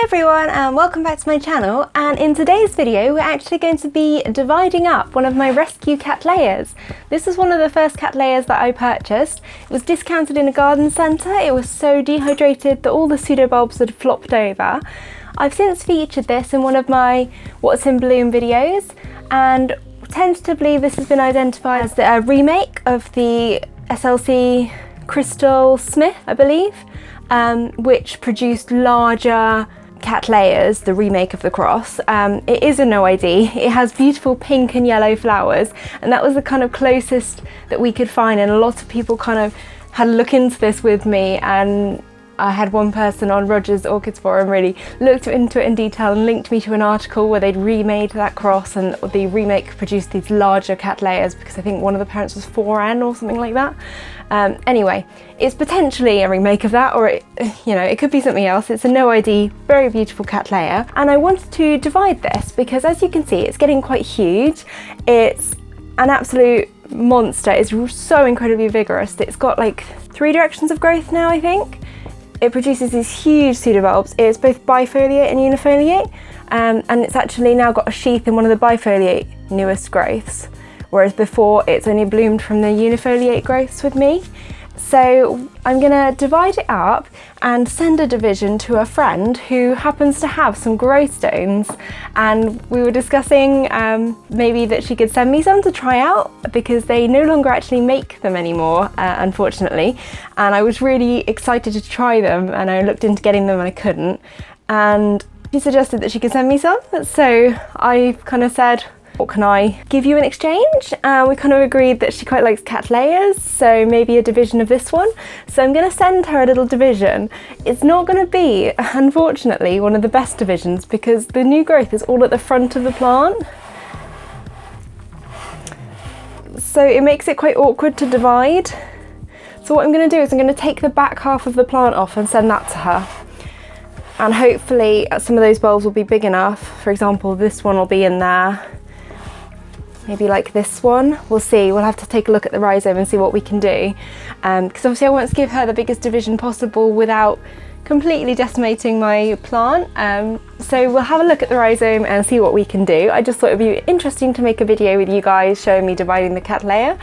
everyone and welcome back to my channel, and in today's video we're actually going to be dividing up one of my rescue Cattleyas. This is one of the first Cattleyas that I purchased. It was discounted in a garden centre. It was so dehydrated that all the pseudobulbs had flopped over. I've since featured this in one of my What's in Bloom videos, and tentatively this has been identified as a remake of the SLC Crystelle Smith, I believe, which produced larger Cattleyas, the remake of the cross. It is a NoID. It has beautiful pink and yellow flowers, and that was the kind of closest that we could find, and a lot of people kind of had a look into this with me, and I had one person on Roger's Orchids forum really looked into it in detail and linked me to an article where they'd remade that cross, and the remake produced these larger Cattleyas because I think one of the parents was 4N or something like that. Anyway, it's potentially a remake of that, or it could be something else. It's a NoID, very beautiful Cattleya, and I wanted to divide this because, as you can see, it's getting quite huge. It's an absolute monster. It's so incredibly vigorous. It's got like 3 directions of growth now, I think. It produces these huge pseudobulbs. It's both bifoliate and unifoliate, and it's actually now got a sheath in one of the bifoliate newest growths, whereas before it's only bloomed from the unifoliate growths with me. So I'm gonna divide it up and send a division to a friend who happens to have some growth stones, and we were discussing maybe that she could send me some to try out because they no longer actually make them anymore, unfortunately, and I was really excited to try them, and I looked into getting them and I couldn't, and she suggested that she could send me some, so I kind of said, what can I give you in exchange? We kind of agreed that she quite likes Cattleyas, so maybe a division of this one. So I'm going to send her a little division. It's not going to be, unfortunately, one of the best divisions because the new growth is all at the front of the plant. So it makes it quite awkward to divide. So what I'm going to do is I'm going to take the back half of the plant off and send that to her. And hopefully some of those bulbs will be big enough. For example, this one will be in there. Maybe like this one, we'll see. We'll have to take a look at the rhizome and see what we can do. Because obviously I want to give her the biggest division possible without completely decimating my plant. So we'll have a look at the rhizome and see what we can do. I just thought it would be interesting to make a video with you guys showing me dividing the Cattleya.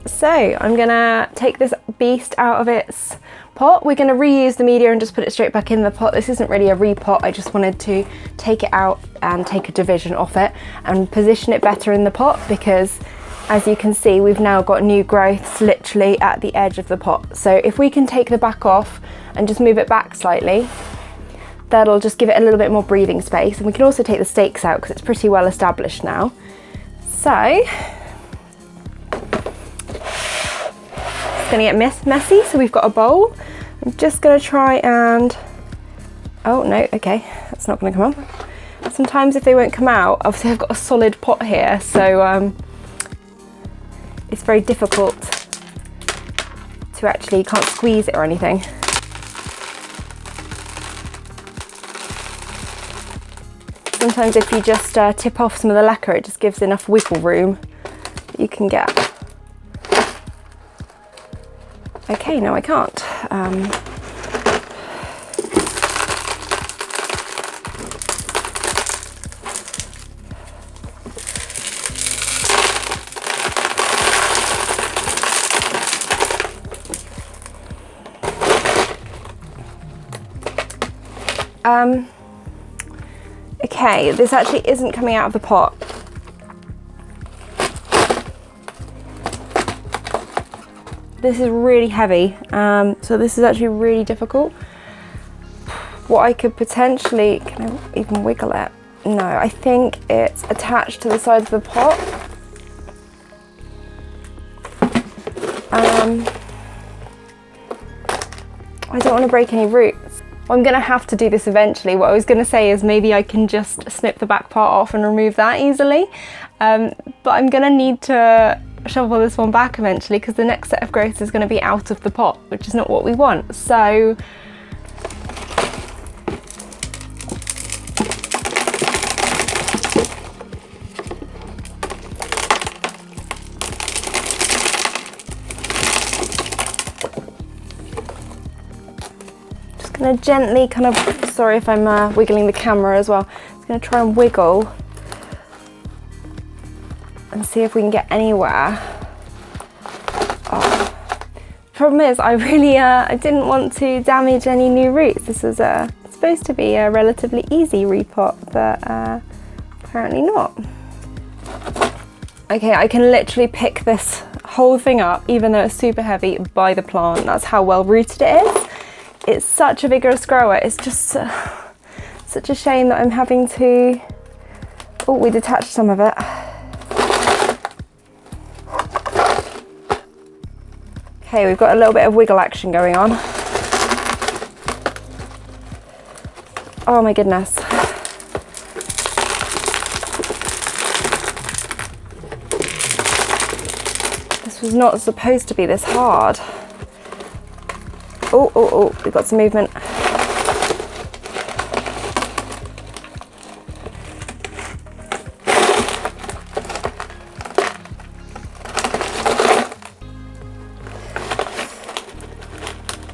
So I'm gonna take this beast out of its pot. We're going to reuse the media and just put it straight back in the pot. This isn't really a repot. I just wanted to take it out and take a division off it and position it better in the pot because, as you can see, we've now got new growths literally at the edge of the pot. So if we can take the back off and just move it back slightly, that'll just give it a little bit more breathing space. And we can also take the stakes out because it's pretty well established now. So it's going to get messy, so we've got a bowl. I'm just going to try and, oh no, okay, that's not going to come up. Sometimes if they won't come out, obviously I've got a solid pot here, so it's very difficult to actually, you can't squeeze it or anything. Sometimes if you just tip off some of the lacquer, it just gives enough wiggle room that you can get. Okay, no I can't. Okay, this actually isn't coming out of the pot. This is really heavy, so this is actually really difficult. What I could potentially, can I even wiggle it? No, I think it's attached to the side of the pot. I don't want to break any roots. I'm going to have to do this eventually. What I was going to say is maybe I can just snip the back part off and remove that easily, but I'm going to need to shovel this one back eventually because the next set of growth is going to be out of the pot, which is not what we want. So I'm going to gently kind of, sorry if I'm wiggling the camera as well, I'm going to try and wiggle and see if we can get anywhere. Oh. Problem is, I really I didn't want to damage any new roots. This was supposed to be a relatively easy repot, but apparently not. Okay, I can literally pick this whole thing up, even though it's super heavy, by the plant. That's how well rooted it is. It's such a vigorous grower. It's just such a shame that I'm having to... Oh, we detached some of it. Okay, we've got a little bit of wiggle action going on. Oh my goodness. This was not supposed to be this hard. Oh, oh, oh, we've got some movement.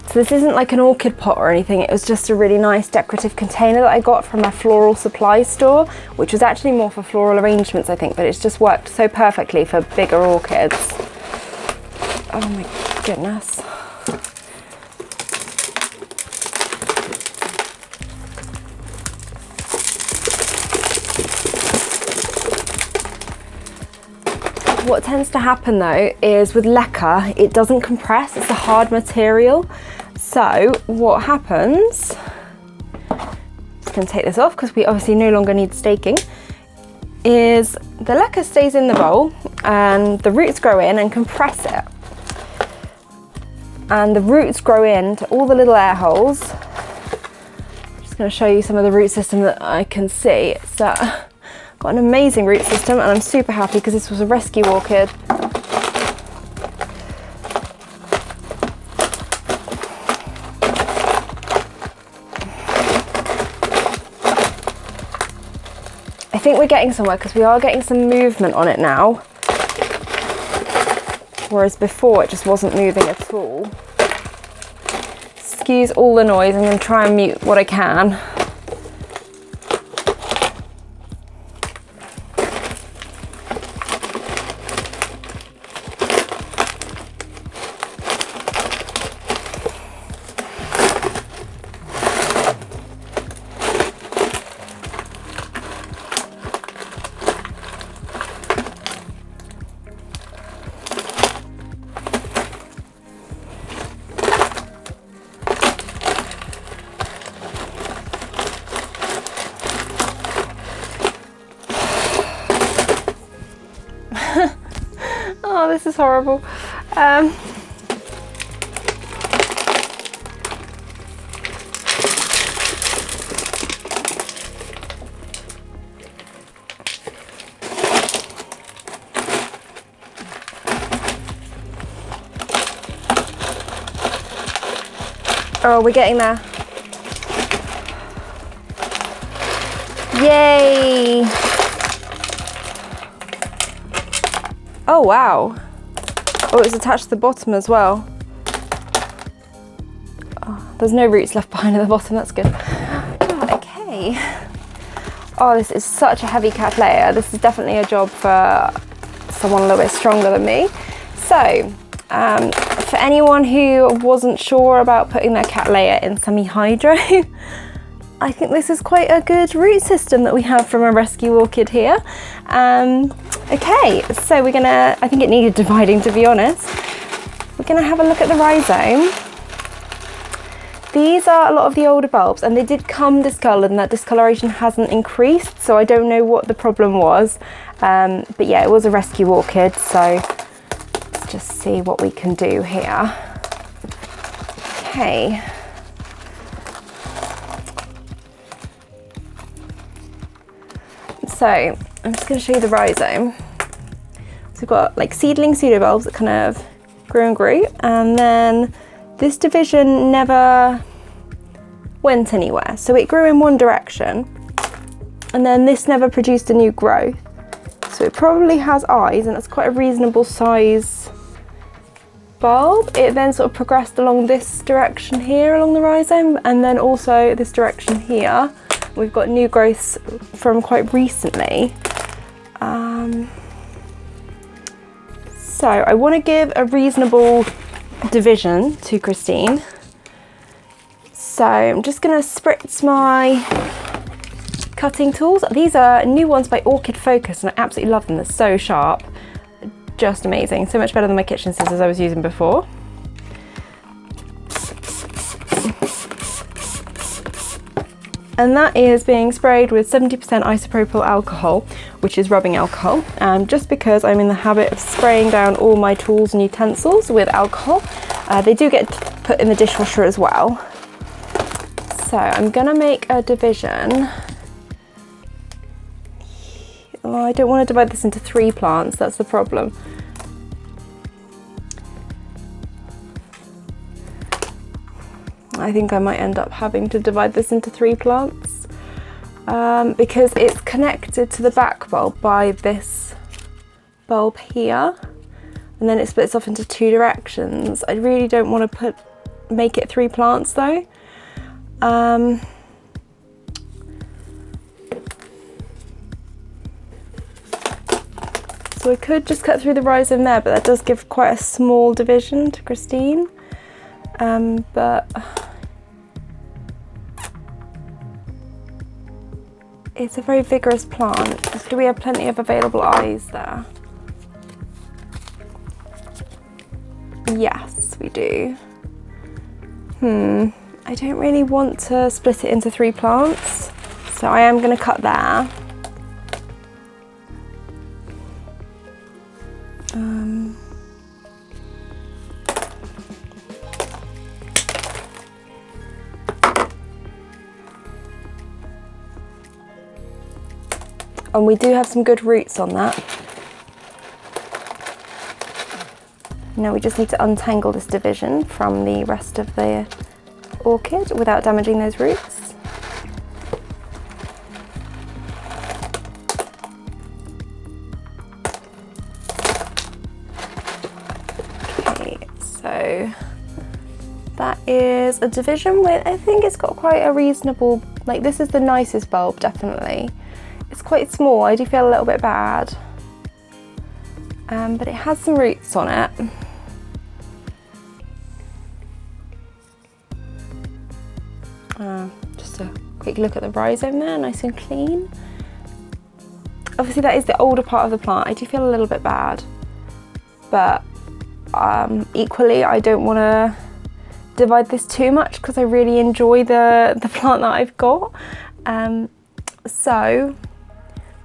So this isn't like an orchid pot or anything, it was just a really nice decorative container that I got from a floral supply store, which was actually more for floral arrangements, I think, but it's just worked so perfectly for bigger orchids. Oh my goodness. What tends to happen though is with leca, it doesn't compress, it's a hard material. So what happens, just going to take this off because we obviously no longer need staking, is the leca stays in the bowl and the roots grow in and compress it. And the roots grow into all the little air holes. I'm just going to show you some of the root system that I can see. It's got an amazing root system and I'm super happy because this was a rescue orchid. I think we're getting somewhere because we are getting some movement on it now, whereas before it just wasn't moving at all. Excuse all the noise, I'm going to try and mute what I can. Oh, this is horrible. Oh, we're getting there. Yay! Oh wow. Oh, it's attached to the bottom as well. Oh, there's no roots left behind at the bottom, that's good. Oh, okay. Oh, this is such a heavy Cattleya. This is definitely a job for someone a little bit stronger than me. So, for anyone who wasn't sure about putting their Cattleya in semi-hydro, I think this is quite a good root system that we have from a rescue orchid here. Okay, so we're gonna, I think it needed dividing to be honest. We're gonna have a look at the rhizome. These are a lot of the older bulbs and they did come discoloured and that discoloration hasn't increased, so I don't know what the problem was. But yeah, it was a rescue orchid, so let's just see what we can do here. Okay. So I'm just going to show you the rhizome. So we've got like seedling pseudobulbs that kind of grew and grew, and then this division never went anywhere. So it grew in one direction, and then this never produced a new growth. So it probably has eyes, and it's quite a reasonable size bulb, it then sort of progressed along this direction here along the rhizome, and then also this direction here. We've got new growths from quite recently. So I want to give a reasonable division to Christine. So I'm just going to spritz my cutting tools. These are new ones by Orchid Focus and I absolutely love them. They're so sharp, just amazing. So much better than my kitchen scissors I was using before. And that is being sprayed with 70% isopropyl alcohol, which is rubbing alcohol, just because I'm in the habit of spraying down all my tools and utensils with alcohol. They do get put in the dishwasher as well. So I'm gonna make a division. Oh, I don't want to divide this into 3 plants, that's the problem. I think I might end up having to divide this into 3 plants because it's connected to the back bulb by this bulb here, and then it splits off into 2 directions. I really don't want to make it 3 plants though. So I could just cut through the rhizome there, but that does give quite a small division to Christine. But it's a very vigorous plant. Do we have plenty of available eyes there? Yes, we do. I don't really want to split it into 3 plants, so I am going to cut there. And we do have some good roots on that. Now we just need to untangle this division from the rest of the orchid without damaging those roots. Okay, so that is a division with, I think it's got quite a reasonable, like this is the nicest bulb, definitely. It's quite small, I do feel a little bit bad, but it has some roots on it. Just a quick look at the rhizome there, nice and clean. Obviously that is the older part of the plant, I do feel a little bit bad, but equally I don't want to divide this too much because I really enjoy the plant that I've got. So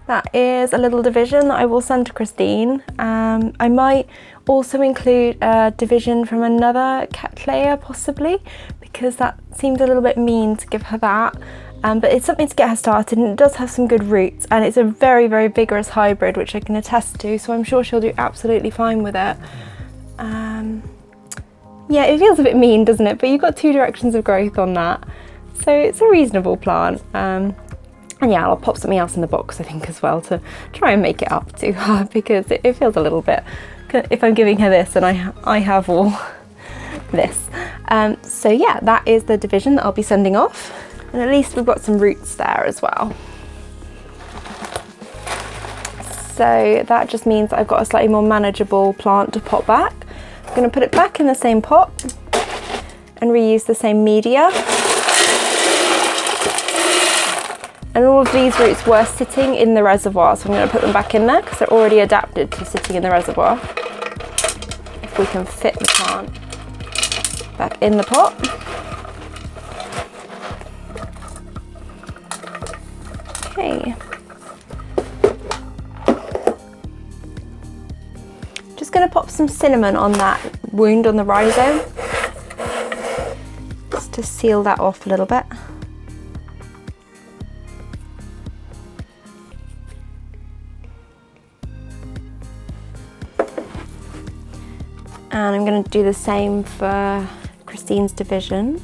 that is a little division that I will send to Christine. I might also include a division from another Cattleya possibly, because that seemed a little bit mean to give her that. But it's something to get her started, and it does have some good roots, and it's a very, very vigorous hybrid, which I can attest to, so I'm sure she'll do absolutely fine with it. Yeah, it feels a bit mean, doesn't it? But you've got 2 directions of growth on that, so it's a reasonable plant. And yeah, I'll pop something else in the box, I think, as well, to try and make it up to her, because it feels a little bit, if I'm giving her this and I have all this. So yeah, that is the division that I'll be sending off. And at least we've got some roots there as well. So that just means I've got a slightly more manageable plant to pop back. I'm going to put it back in the same pot and reuse the same media. And all of these roots were sitting in the reservoir, so I'm going to put them back in there because they're already adapted to sitting in the reservoir. If we can fit the plant back in the pot. Okay. Just going to pop some cinnamon on that wound on the rhizome, just to seal that off a little bit. And I'm going to do the same for Christine's division.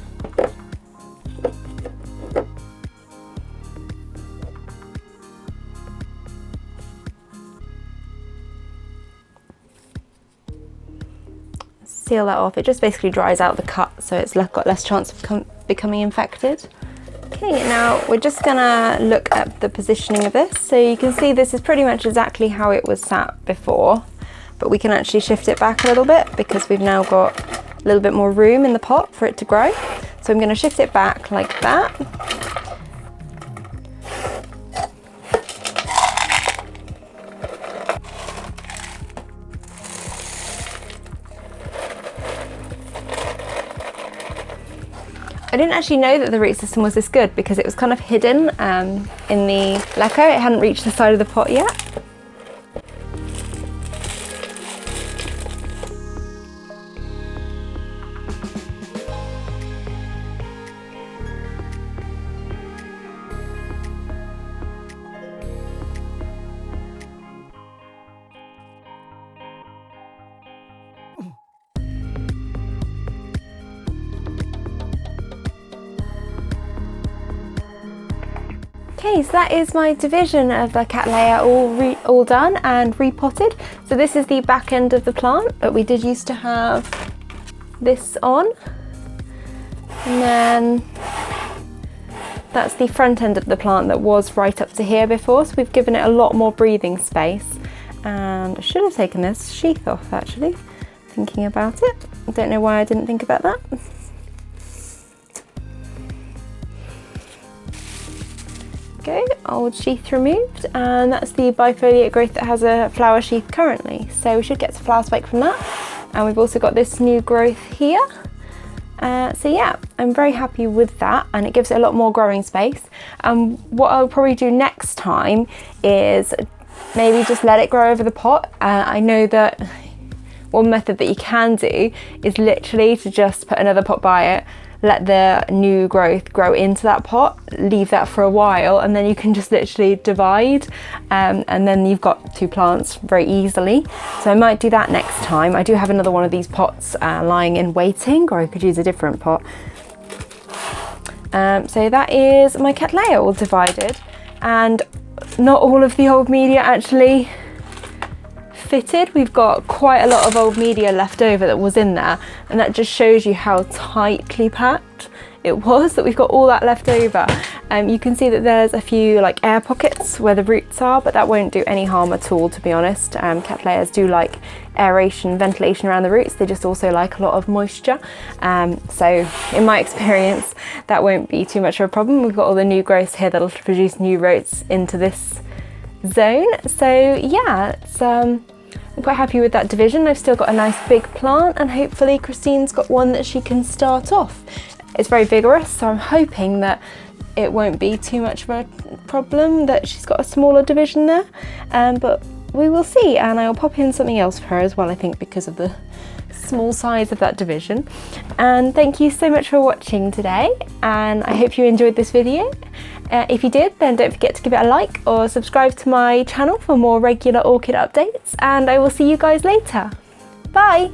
seal that off. It just basically dries out the cut, so it's got less chance of becoming infected. Okay, now we're just gonna look at the positioning of this. So you can see this is pretty much exactly how it was sat before, but we can actually shift it back a little bit because we've now got a little bit more room in the pot for it to grow. So I'm gonna shift it back like that. I didn't actually know that the root system was this good because it was kind of hidden in the lacquer. It hadn't reached the side of the pot yet. Okay, so that is my division of the Cattleya all done and repotted. So this is the back end of the plant, but we did used to have this on. And then that's the front end of the plant that was right up to here before, so we've given it a lot more breathing space. And I should have taken this sheath off actually, thinking about it. I don't know why I didn't think about that. Go, old sheath removed, and that's the bifoliate growth that has a flower sheath currently, so we should get some flower spike from that. And we've also got this new growth here, so yeah, I'm very happy with that, and it gives it a lot more growing space. What I'll probably do next time is maybe just let it grow over the pot. I know that one method that you can do is literally to just put another pot by it, let the new growth grow into that pot, leave that for a while, and then you can just literally divide, and then you've got two plants very easily. So I might do that next time. I do have another one of these pots lying in waiting, or I could use a different pot. So that is my Cattleya all divided, and not all of the old media actually fitted. We've got quite a lot of old media left over that was in there, and that just shows you how tightly packed it was, that we've got all that left over. You can see that there's a few like air pockets where the roots are, but that won't do any harm at all, to be honest. Cattleyas do like aeration, ventilation around the roots. They just also like a lot of moisture. So in my experience, that won't be too much of a problem. We've got all the new growths here that'll produce new roots into this zone. So yeah, I'm quite happy with that division. I've still got a nice big plant, and hopefully Christine's got one that she can start off. It's very vigorous, so I'm hoping that it won't be too much of a problem that she's got a smaller division there, but we will see. And I'll pop in something else for her as well, I think, because of the small size of that division. And thank you so much for watching today, and I hope you enjoyed this video. If you did, then don't forget to give it a like or subscribe to my channel for more regular orchid updates, and I will see you guys later. Bye!